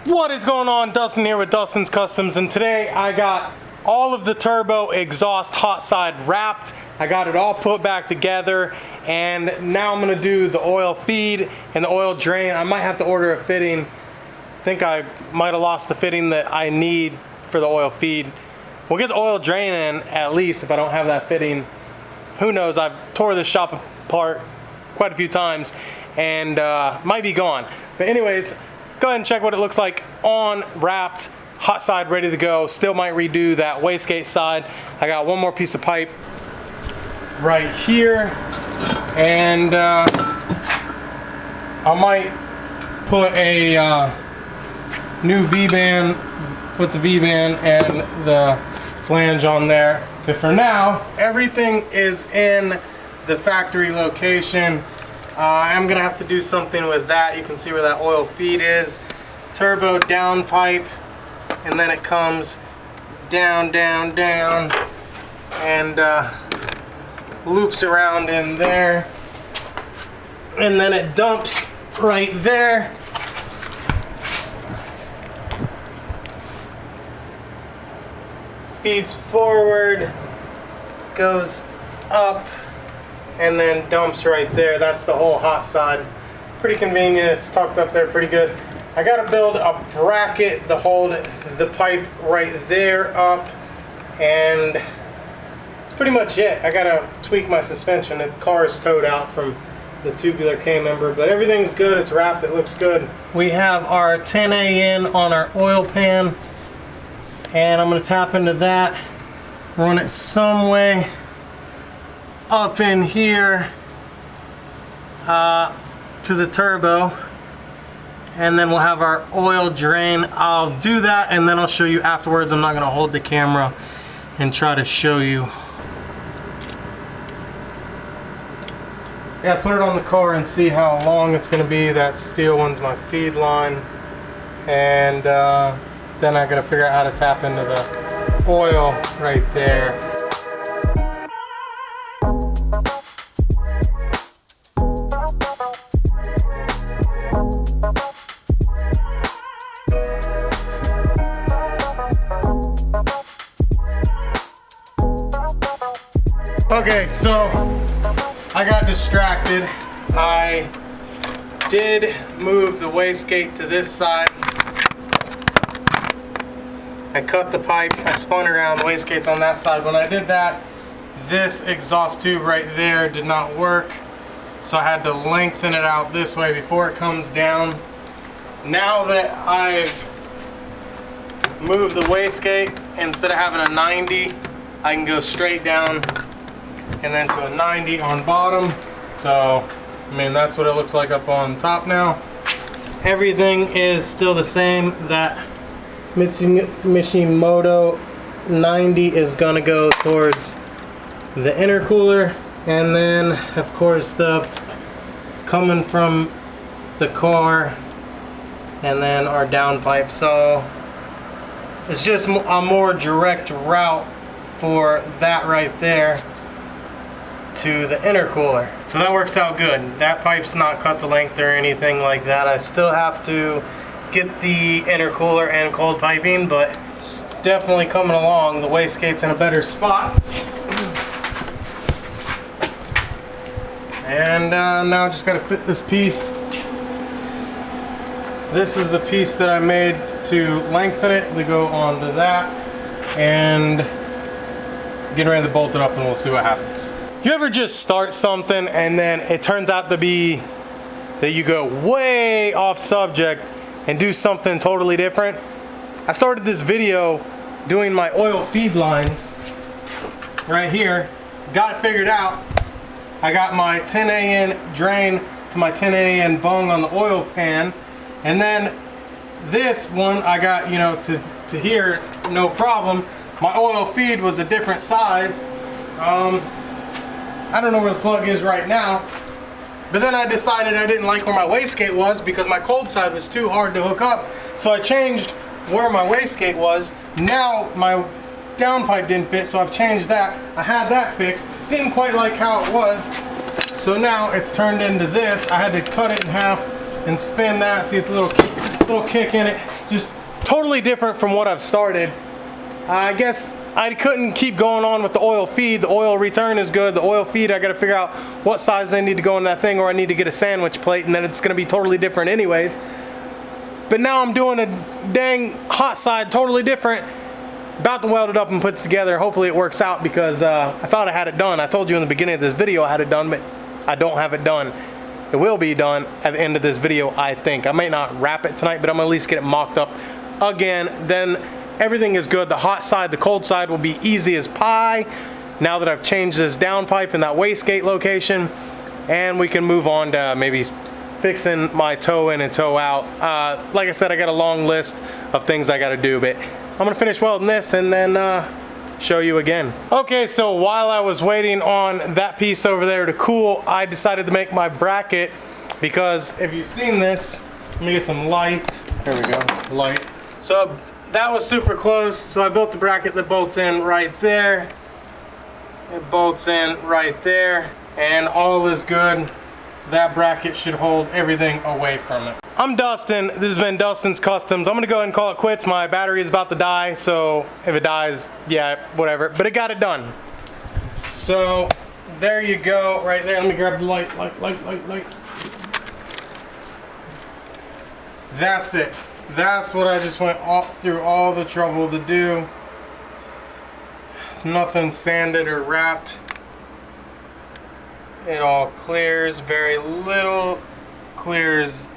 What is going on? Dustin here with Dustin's Customs, and today I got all of the turbo exhaust hot side wrapped. I got it all put back together, and now I'm gonna do the oil feed and the oil drain. I might have to order a fitting. I think I might have lost the fitting that I need for the oil feed. We'll get the oil drain in at least if I don't have that fitting. Who knows? I've tore this shop apart quite a few times and might be gone. But anyways, go ahead and check what it looks like on wrapped, hot side ready to go. Still might redo that wastegate side. I got one more piece of pipe right here, and I might put a new V-band, put the V-band and the flange on there. But for now, everything is in the factory location. I'm gonna have to do something with that. You can see where that oil feed is. Turbo down pipe, and then it comes down, down, down, and loops around in there. And then it dumps right there. Feeds forward, goes up, and then dumps right there. That's the whole hot side. Pretty convenient. It's tucked up there pretty good. I gotta build a bracket to hold the pipe right there up, and that's pretty much it. I gotta tweak my suspension. The car is towed out from the tubular K member, but everything's good. It's wrapped. It looks good. We have our 10A in on our oil pan, and I'm gonna tap into that, run it some way up in here to the turbo, and then we'll have our oil drain. I'll do that and then I'll show you afterwards. I'm not going to hold the camera and try to show you. I gotta put it on the car and see how long it's going to be. That steel one's my feed line, and then I gotta figure out how to tap into the oil right there. Okay, so I got distracted. I did move the wastegate to this side. I cut the pipe, I spun around, the wastegate's on that side. When I did that, this exhaust tube right there did not work, so I had to lengthen it out this way before it comes down. Now that I've moved the wastegate, instead of having a 90, I can go straight down and then to a 90 on bottom. So, I mean, that's what it looks like up on top now. Everything is still the same. That Mitsubishi Moto 90 is gonna go towards the intercooler, and then of course the coming from the car, and then our downpipe. So it's just a more direct route for that right there to the intercooler. So that works out good. That pipe's not cut to length or anything like that. I still have to get the intercooler and cold piping, but it's definitely coming along. The wastegate's in a better spot. And now I just gotta fit this piece. This is the piece that I made to lengthen it. We go onto that and getting ready to bolt it up, and we'll see what happens. You ever just start something and then it turns out to be that you go way off subject and do something totally different? I started this video doing my oil feed lines right here, got it figured out. I got my 10A in drain to my 10A in bung on the oil pan, and then this one I got, you know, to here, no problem. My oil feed was a different size. I don't know where the plug is right now, but then I decided I didn't like where my wastegate was because my cold side was too hard to hook up. So I changed where my wastegate was. Now my downpipe didn't fit, so I've changed that. I had that fixed. Didn't quite like how it was, so now it's turned into this. I had to cut it in half and spin that. See, it's a little kick in it. just totally different from what I've started. I guess I couldn't keep going on with the oil feed. The oil return is good. The oil feed, I gotta figure out what size I need to go in that thing, or I need to get a sandwich plate, and then it's gonna be totally different anyways. But now I'm doing a dang hot side totally different. About to weld it up and put it together. Hopefully it works out, because I thought I had it done. I told you in the beginning of this video I had it done, but I don't have it done. It will be done at the end of this video, I think. I might not wrap it tonight, but I'm gonna at least get it mocked up again. Then everything is good. The hot side, the cold side will be easy as pie now that I've changed this downpipe in that wastegate location, and we can move on to maybe fixing my toe in and toe out. Like I said, I got a long list of things I gotta do, but I'm gonna finish welding this and then show you again. Okay, so while I was waiting on that piece over there to cool, I decided to make my bracket, because if you've seen this, let me get some light. There we go, light. So that was super close, so I built the bracket that bolts in right there. It bolts in right there, and all is good. That bracket should hold everything away from it. I'm Dustin. This has been Dustin's Customs. I'm gonna go ahead and call it quits. My battery is about to die, so if it dies, yeah, whatever. But it got it done. So there you go, right there. Let me grab the light. That's it. That's what I just went through all the trouble to do. Nothing sanded or wrapped. It all clears, very little clears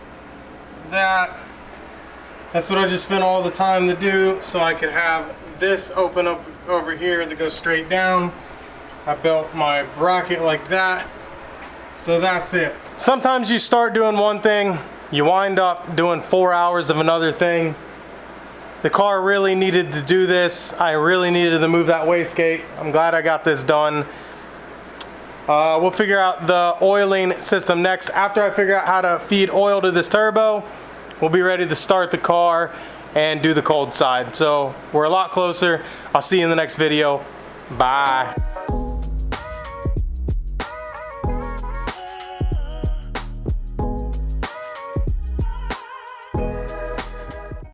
that. That's what I just spent all the time to do, so I could have this open up over here that goes straight down. I built my bracket like that, so that's it. Sometimes you start doing one thing, you wind up doing 4 hours of another thing. The car really needed to do this. I really needed to move that wastegate. I'm glad I got this done. We'll figure out the oiling system next. After I figure out how to feed oil to this turbo, we'll be ready to start the car and do the cold side. So we're a lot closer. I'll see you in the next video. Bye.